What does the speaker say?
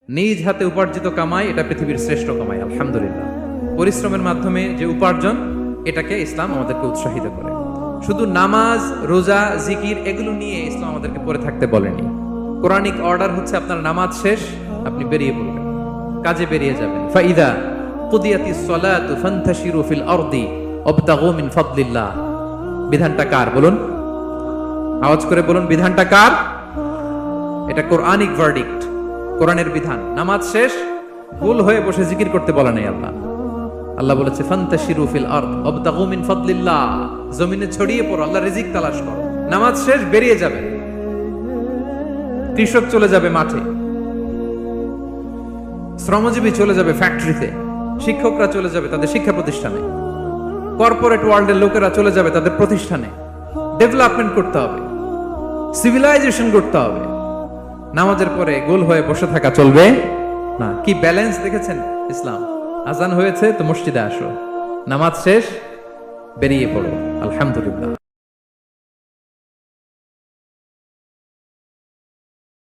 নিজ হাতে উপার্জিত কামাই এটা পৃথিবীর শ্রেষ্ঠ কামাই, আলহামদুলিল্লাহ। পরিশ্রমের মাধ্যমে যে উপার্জন, এটাকে ইসলাম আমাদেরকে উৎসাহিত করে। শুধু নামাজ, রোজা, জিকির এগুলো নিয়ে ইসলাম আমাদেরকে পড়ে থাকতে বলেনি। কোরআনিক অর্ডার হচ্ছে আপনার নামাজ শেষ, আপনি বেরিয়ে পড়বেন, কাজে বেরিয়ে যাবেন। ফাইদা কুদিয়াতিস সালাতু ফান্তাশিরু ফিল আরদি ওয়াবতাগু মিন ফাদলিল্লাহ। বিধানটা কার বলুন? আওয়াজ করে বলুন, বিধানটা কার? এটা কোরআনিক ভার্ডিক্ট, কোরআনের বিধান। নামাজ শেষ, ভুল হয়ে বসে জিকির করতে বলা নেই আল্লাহ। আল্লাহ বলেছে ফান্তাশিরু ফিল আরদ ওয়াবতাগু মিন ফাদলিল্লাহ, জমিনে ছড়িয়ে পড়ো, আল্লাহর রিজিক তালাশ করো। নামাজ শেষ, বেরিয়ে যাবে। কৃষক চলে যাবে মাঠে, শ্রমজীবী চলে যাবে ফ্যাক্টরিতে, শিক্ষকরা চলে যাবে তাদের শিক্ষা প্রতিষ্ঠানে, কর্পোরেট ওয়ার্ল্ডের লোকেরা চলে যাবে তাদের প্রতিষ্ঠানে। ডেভেলপমেন্ট করতে হবে, সিভিলাইজেশন করতে হবে। নামাজের পরে গোল হয়ে বসে থাকা চলবে না। কি ব্যালেন্স দেখেছেন ইসলাম? আজান হয়েছে তো মসজিদে আসো, নামাজ শেষ বেরিয়ে পড়ো, আলহামদুলিল্লাহ।